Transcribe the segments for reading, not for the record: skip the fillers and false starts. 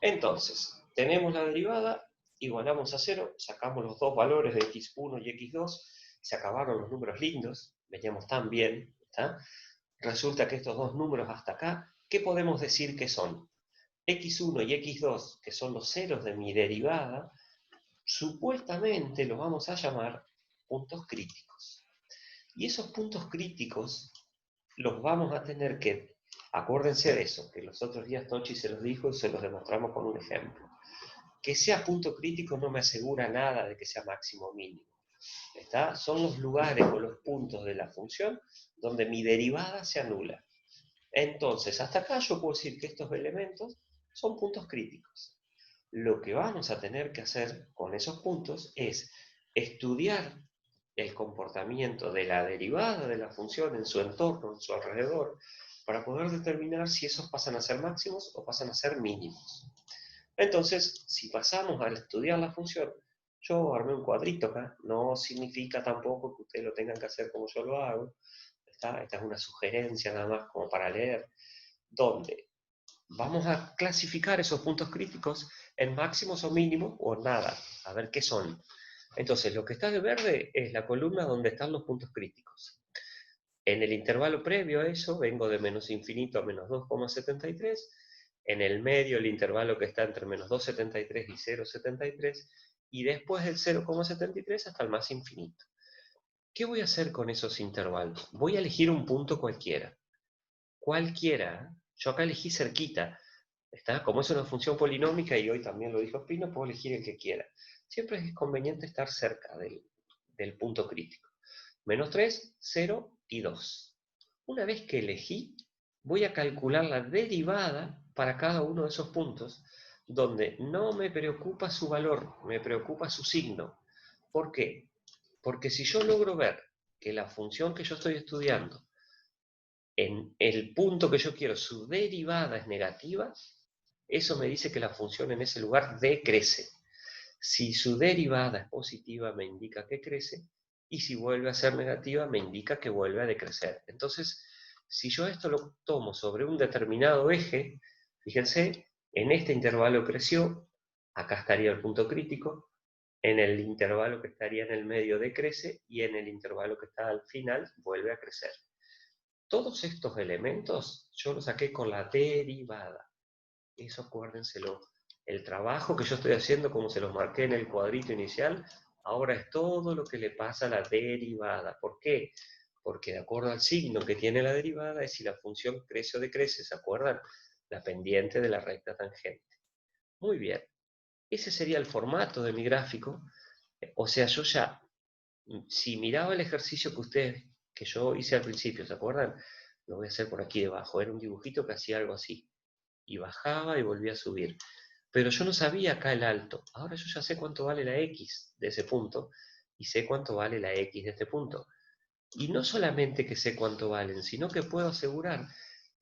Entonces, tenemos la derivada, igualamos a 0, sacamos los dos valores de x1 y x2, se acabaron los números lindos, veníamos tan bien, ¿está? Resulta que estos dos números hasta acá, ¿qué podemos decir que son? X1 y X2, que son los ceros de mi derivada, supuestamente los vamos a llamar puntos críticos. Y esos puntos críticos los vamos a tener que, acuérdense de eso, que los otros días Tochi se los dijo y se los demostramos con un ejemplo. Que sea punto crítico no me asegura nada de que sea máximo o mínimo. ¿Está? Son los lugares o los puntos de la función donde mi derivada se anula. Entonces, hasta acá yo puedo decir que estos elementos son puntos críticos. Lo que vamos a tener que hacer con esos puntos es estudiar el comportamiento de la derivada de la función en su entorno, en su alrededor, para poder determinar si esos pasan a ser máximos o pasan a ser mínimos. Entonces, si pasamos a estudiar la función, yo armé un cuadrito acá, no significa tampoco que ustedes lo tengan que hacer como yo lo hago. Esta es una sugerencia nada más como para leer, donde vamos a clasificar esos puntos críticos en máximos o mínimos o nada, a ver qué son. Entonces, lo que está de verde es la columna donde están los puntos críticos. En el intervalo previo a eso, vengo de menos infinito a menos 2,73. En el medio, el intervalo que está entre menos 2,73 y 0,73. Y después del 0,73 hasta el más infinito. ¿Qué voy a hacer con esos intervalos? Voy a elegir un punto cualquiera. Cualquiera. Yo acá elegí cerquita. ¿Está? Como es una función polinómica, y hoy también lo dijo Spino, puedo elegir el que quiera. Siempre es conveniente estar cerca del punto crítico. Menos 3, 0 y 2. Una vez que elegí, voy a calcular la derivada para cada uno de esos puntos, donde no me preocupa su valor, me preocupa su signo. ¿Por qué? Porque si yo logro ver que la función que yo estoy estudiando, en el punto que yo quiero, su derivada es negativa, eso me dice que la función en ese lugar decrece. Si su derivada es positiva, me indica que crece, y si vuelve a ser negativa, me indica que vuelve a decrecer. Entonces, si yo esto lo tomo sobre un determinado eje, fíjense, en este intervalo creció, acá estaría el punto crítico, en el intervalo que estaría en el medio decrece, y en el intervalo que está al final vuelve a crecer. Todos estos elementos yo los saqué con la derivada. Eso acuérdenselo. El trabajo que yo estoy haciendo, como se los marqué en el cuadrito inicial, ahora es todo lo que le pasa a la derivada. ¿Por qué? Porque de acuerdo al signo que tiene la derivada es si la función crece o decrece, ¿se acuerdan? La pendiente de la recta tangente. Muy bien. Ese sería el formato de mi gráfico. O sea, yo ya, si miraba el ejercicio que yo hice al principio, ¿se acuerdan? Lo voy a hacer por aquí debajo. Era un dibujito que hacía algo así. Y bajaba y volvía a subir. Pero yo no sabía acá el alto. Ahora yo ya sé cuánto vale la X de ese punto y sé cuánto vale la X de este punto. Y no solamente que sé cuánto valen, sino que puedo asegurar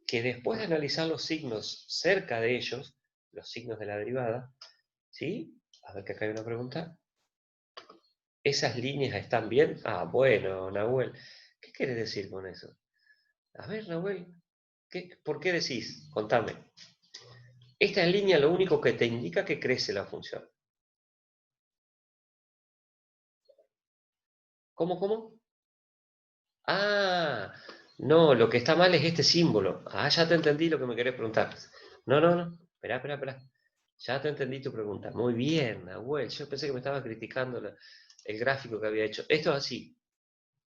que después de analizar los signos cerca de ellos, los signos de la derivada, ¿sí? A ver que acá hay una pregunta. ¿Esas líneas están bien? Ah, bueno, Nahuel. ¿Qué quieres decir con eso? A ver, Nahuel, ¿por qué decís? Contame. Esta línea lo único que te indica que crece la función. ¿Cómo? Ah, no, lo que está mal es este símbolo. Ah, ya te entendí lo que me querés preguntar. No. Espera. Ya te entendí tu pregunta. Muy bien, Nahuel. Yo pensé que me estaba criticando el gráfico que había hecho. Esto es así.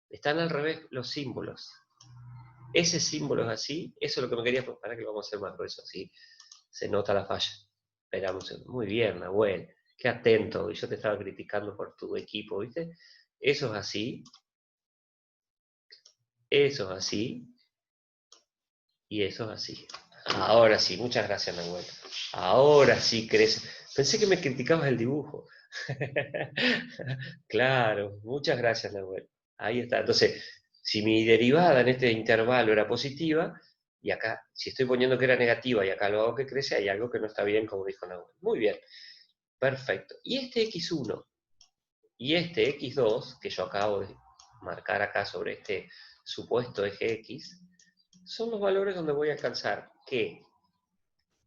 Están al revés los símbolos. Ese símbolo es así. Eso es lo que me quería preguntar. Para que lo vamos a hacer más grueso, así se nota la falla. Esperamos. Muy bien, Nahuel. Qué atento. Y yo te estaba criticando por tu equipo, ¿viste? Eso es así. Eso es así. Y eso es así. Ahora sí, muchas gracias, Nahuel. Ahora sí crece. Pensé que me criticabas el dibujo. Claro, muchas gracias, Nahuel. Ahí está. Entonces, si mi derivada en este intervalo era positiva, y acá, si estoy poniendo que era negativa y acá lo hago que crece, hay algo que no está bien, como dijo Nahuel. Muy bien, perfecto. Y este x1 y este x2, que yo acabo de marcar acá sobre este supuesto eje x, son los valores donde voy a alcanzar que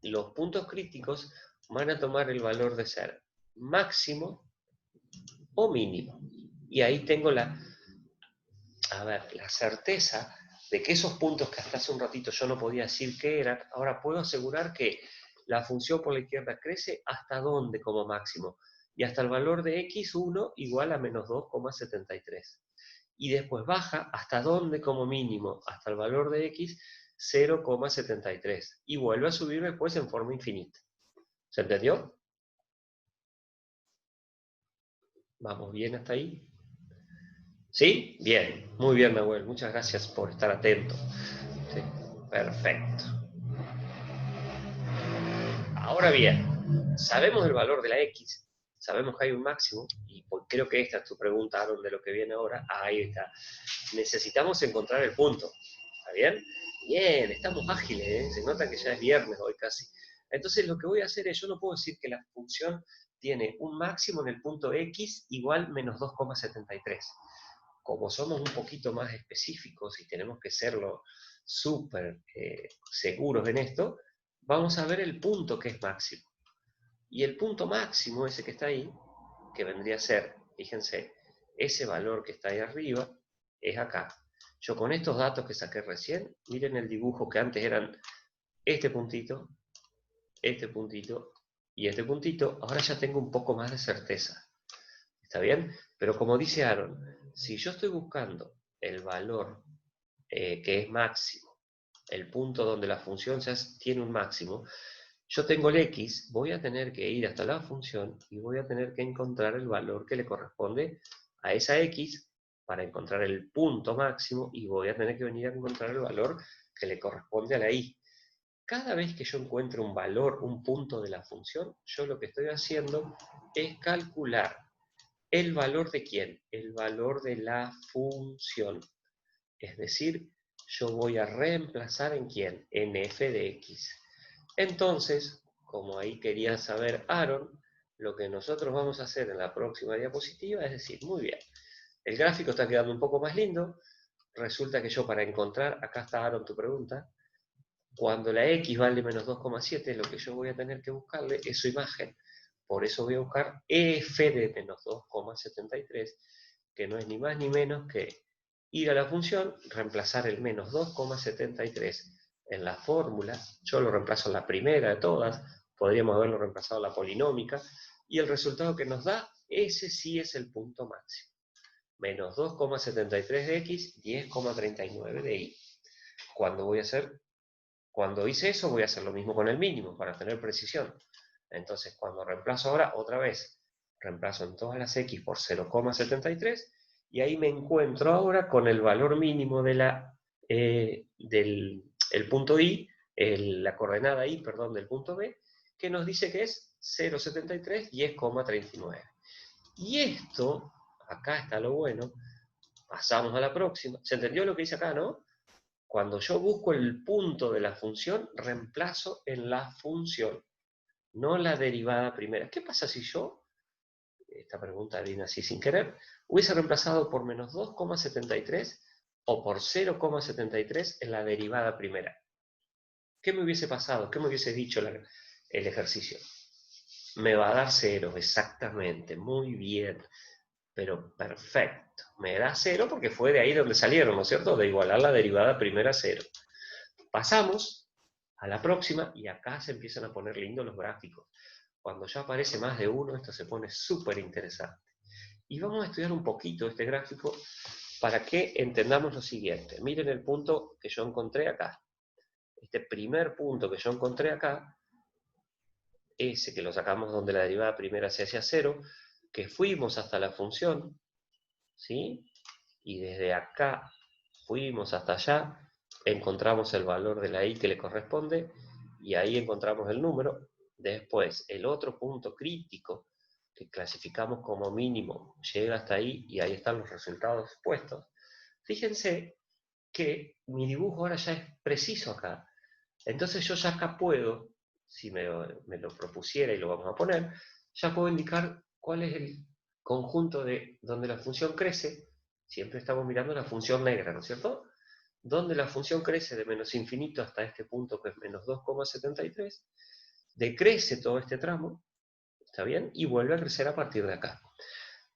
los puntos críticos van a tomar el valor de ser máximo o mínimo. Y ahí tengo la certeza de que esos puntos que hasta hace un ratito yo no podía decir qué eran, ahora puedo asegurar que la función por la izquierda crece hasta dónde como máximo, y hasta el valor de x1 igual a menos 2,73. Y después baja hasta dónde como mínimo, hasta el valor de x 0,73. Y vuelve a subir después en forma infinita. ¿Se entendió? ¿Vamos bien hasta ahí? ¿Sí? Bien, muy bien, Nahuel. Muchas gracias por estar atento. Sí, perfecto. Ahora bien, sabemos el valor de la X, sabemos que hay un máximo, y creo que esta es tu pregunta, Aaron, de lo que viene ahora. Ahí está. Necesitamos encontrar el punto. ¿Está bien? Bien, estamos ágiles, ¿eh? Se nota que ya es viernes hoy casi. Entonces lo que voy a hacer es, yo no puedo decir que la función tiene un máximo en el punto X igual menos 2,73. Como somos un poquito más específicos y tenemos que serlo súper seguros en esto, vamos a ver el punto que es máximo. Y el punto máximo, ese que está ahí, que vendría a ser, fíjense, ese valor que está ahí arriba, es acá. Yo con estos datos que saqué recién, miren el dibujo que antes eran este puntito y este puntito, ahora ya tengo un poco más de certeza. ¿Está bien? Pero como dice Aaron, si yo estoy buscando el valor que es máximo, el punto donde la función ya tiene un máximo, yo tengo el x, voy a tener que ir hasta la función y voy a tener que encontrar el valor que le corresponde a esa x para encontrar el punto máximo, y voy a tener que venir a encontrar el valor que le corresponde a la y. Cada vez que yo encuentro un valor, un punto de la función, yo lo que estoy haciendo es calcular el valor de quién, el valor de la función. Es decir, yo voy a reemplazar en quién, en f de x. Entonces, como ahí quería saber Aaron, lo que nosotros vamos a hacer en la próxima diapositiva es decir, muy bien, el gráfico está quedando un poco más lindo. Resulta que yo para encontrar, acá está Aaron tu pregunta, cuando la x vale menos 2,7, lo que yo voy a tener que buscarle es su imagen. Por eso voy a buscar f de menos 2,73, que no es ni más ni menos que ir a la función, reemplazar el menos 2,73 en la fórmula. Yo lo reemplazo en la primera de todas, podríamos haberlo reemplazado en la polinómica, y el resultado que nos da, ese sí es el punto máximo. Menos 2,73 de x, 10,39 de y. Cuando hice eso, voy a hacer lo mismo con el mínimo, para tener precisión. Entonces, cuando reemplazo ahora, otra vez, reemplazo en todas las x por 0,73, y ahí me encuentro ahora con el valor mínimo de del punto i, la coordenada i, perdón, del punto b, que nos dice que es 0,73, 10,39. Y esto, acá está lo bueno, pasamos a la próxima. ¿Se entendió lo que dice acá, no? Cuando yo busco el punto de la función, reemplazo en la función, no la derivada primera. ¿Qué pasa si yo, esta pregunta viene así sin querer, hubiese reemplazado por menos 2,73 o por 0,73 en la derivada primera? ¿Qué me hubiese pasado? ¿Qué me hubiese dicho el ejercicio? Me va a dar 0, exactamente, muy bien, pero perfecto. Me da 0 porque fue de ahí donde salieron, ¿no es cierto? De igualar la derivada primera a 0. Pasamos a la próxima y acá se empiezan a poner lindos los gráficos. Cuando ya aparece más de uno, esto se pone súper interesante. Y vamos a estudiar un poquito este gráfico para que entendamos lo siguiente. Miren el punto que yo encontré acá. Este primer punto que yo encontré acá, ese que lo sacamos donde la derivada primera se hacia 0, que fuimos hasta la función, ¿sí? Y desde acá fuimos hasta allá, encontramos el valor de la i que le corresponde, y ahí encontramos el número. Después, el otro punto crítico que clasificamos como mínimo llega hasta ahí, y ahí están los resultados puestos. Fíjense que mi dibujo ahora ya es preciso acá. Entonces yo ya acá puedo, si me lo propusiera y lo vamos a poner, ya puedo indicar cuál es el conjunto de donde la función crece. Siempre estamos mirando la función negra, ¿no es cierto? Donde la función crece de menos infinito hasta este punto que es menos 2,73, decrece todo este tramo, ¿está bien? Y vuelve a crecer a partir de acá.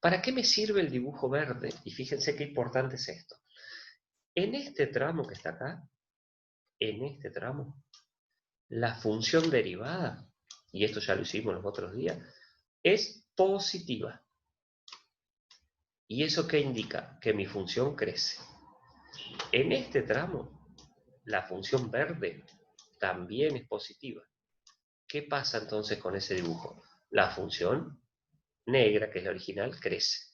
¿Para qué me sirve el dibujo verde? Y fíjense qué importante es esto. En este tramo que está acá, en este tramo, la función derivada, y esto ya lo hicimos los otros días, es positiva. ¿Y eso qué indica? Que mi función crece. En este tramo, la función verde también es positiva. ¿Qué pasa entonces con ese dibujo? La función negra, que es la original, crece.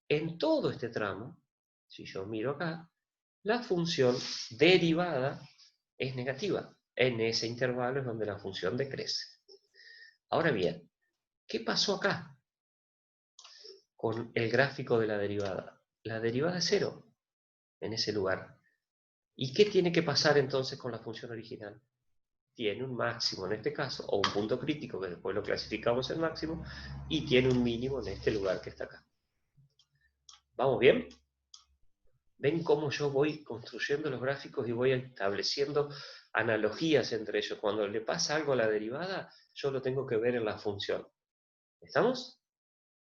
En todo este tramo, si yo miro acá, la función derivada es negativa. En ese intervalo es donde la función decrece. Ahora bien, ¿qué pasó acá con el gráfico de la derivada? La derivada es 0 en ese lugar. ¿Y qué tiene que pasar entonces con la función original? Tiene un máximo en este caso, o un punto crítico, que después lo clasificamos en máximo, y tiene un mínimo en este lugar que está acá. ¿Vamos bien? ¿Ven cómo yo voy construyendo los gráficos y voy estableciendo analogías entre ellos? Cuando le pasa algo a la derivada, yo lo tengo que ver en la función. ¿Estamos?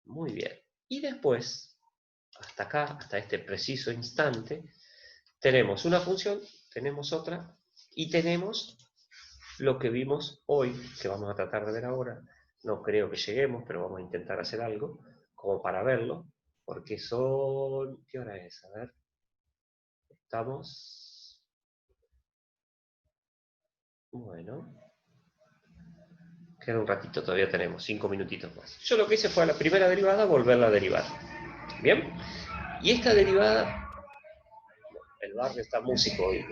Muy bien. Y después, hasta acá, hasta este preciso instante, tenemos una función, tenemos otra, y tenemos lo que vimos hoy, que vamos a tratar de ver ahora. No creo que lleguemos, pero vamos a intentar hacer algo, como para verlo, porque son... ¿Qué hora es? A ver. Estamos... Bueno, queda un ratito, todavía tenemos 5 minutitos más. Yo lo que hice fue a la primera derivada volverla a derivar. ¿Bien? Y esta derivada, el barrio está músico hoy.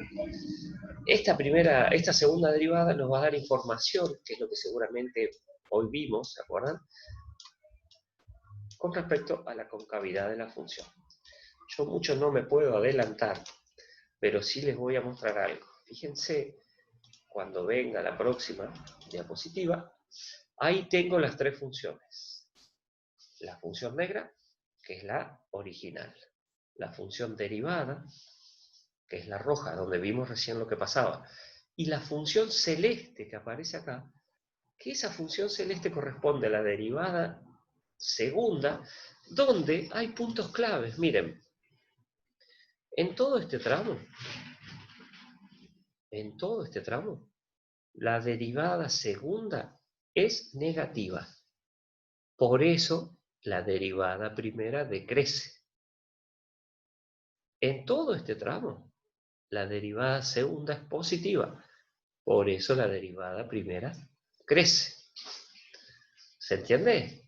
Esta segunda derivada nos va a dar información, que es lo que seguramente hoy vimos, ¿se acuerdan? Con respecto a la concavidad de la función. Yo mucho no me puedo adelantar, pero sí les voy a mostrar algo. Fíjense, cuando venga la próxima diapositiva, ahí tengo las tres funciones. La función negra, que es la original. La función derivada, que es la roja, donde vimos recién lo que pasaba. Y la función celeste que aparece acá, que esa función celeste corresponde a la derivada segunda, donde hay puntos claves. Miren, en todo este tramo, la derivada segunda es negativa. Por eso la derivada primera decrece. En todo este tramo, la derivada segunda es positiva. Por eso la derivada primera crece. ¿Se entiende?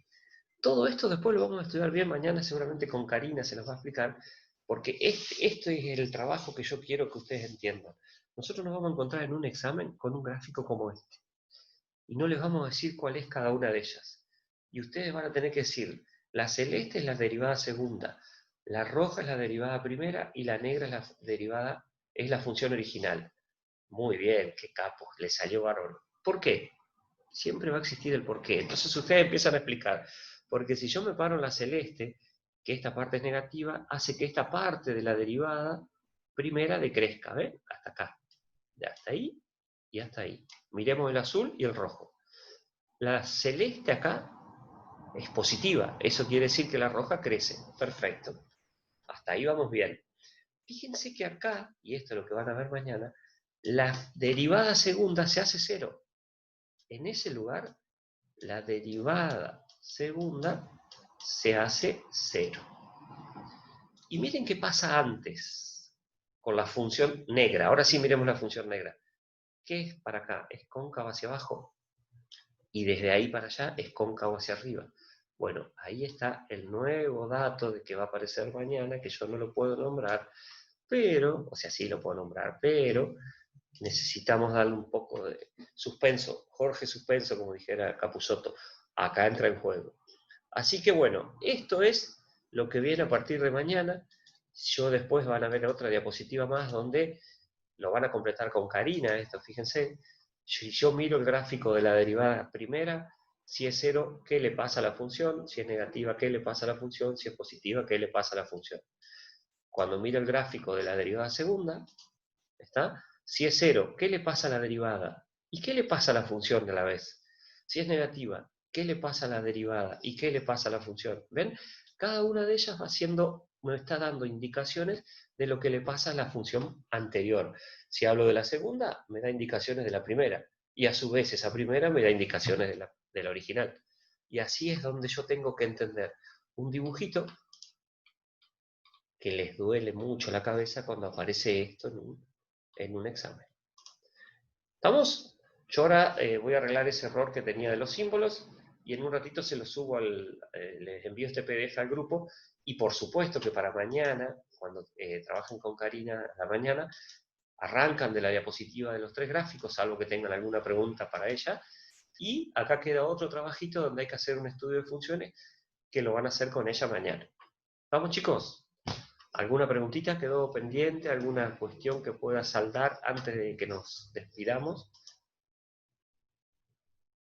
Todo esto después lo vamos a estudiar bien mañana, seguramente con Karina se los va a explicar, porque este es el trabajo que yo quiero que ustedes entiendan. Nosotros nos vamos a encontrar en un examen con un gráfico como este. Y no les vamos a decir cuál es cada una de ellas. Y ustedes van a tener que decir, la celeste es la derivada segunda, la roja es la derivada primera y la negra es la derivada, es la función original. Muy bien, qué capos, le salió bárbaro. ¿Por qué? Siempre va a existir el porqué. Entonces ustedes empiezan a explicar, porque si yo me paro en la celeste, que esta parte es negativa, hace que esta parte de la derivada primera decrezca, ¿ven? Hasta acá. De hasta ahí y hasta ahí. Miremos el azul y el rojo. La celeste acá es positiva, eso quiere decir que la roja crece. Perfecto. Hasta ahí vamos bien. Fíjense que acá, y esto es lo que van a ver mañana, la derivada segunda se hace 0. En ese lugar, la derivada segunda se hace 0. Y miren qué pasa antes con la función negra. Ahora sí miremos la función negra. ¿Qué es para acá? Es cóncava hacia abajo. Y desde ahí para allá es cóncavo hacia arriba. Bueno, ahí está el nuevo dato de que va a aparecer mañana, que yo no lo puedo nombrar, pero, o sea, sí lo puedo nombrar, pero necesitamos darle un poco de suspenso, Jorge suspenso, como dijera Capusotto, acá entra en juego. Así que bueno, esto es lo que viene a partir de mañana. Yo después van a ver otra diapositiva más donde lo van a completar con Karina, esto, fíjense. Si yo miro el gráfico de la derivada primera, si es 0, ¿qué le pasa a la función? Si es negativa, ¿qué le pasa a la función? Si es positiva, ¿qué le pasa a la función? Cuando miro el gráfico de la derivada segunda, ¿está? Si es 0, ¿qué le pasa a la derivada? ¿Y qué le pasa a la función a la vez? Si es negativa, ¿qué le pasa a la derivada? ¿Y qué le pasa a la función? ¿Ven? Cada una de ellas me está dando indicaciones de lo que le pasa a la función anterior. Si hablo de la segunda, me da indicaciones de la primera. Y a su vez esa primera me da indicaciones de la original. Y así es donde yo tengo que entender un dibujito que les duele mucho la cabeza cuando aparece esto en un examen. ¿Estamos? Yo ahora voy a arreglar ese error que tenía de los símbolos y en un ratito se los subo les envío este PDF al grupo y por supuesto que para mañana, cuando trabajen con Karina a la mañana, arrancan de la diapositiva de los 3 gráficos, salvo que tengan alguna pregunta para ella, y acá queda otro trabajito donde hay que hacer un estudio de funciones que lo van a hacer con ella mañana. ¿Vamos, chicos? ¿Alguna preguntita quedó pendiente? ¿Alguna cuestión que pueda saldar antes de que nos despidamos?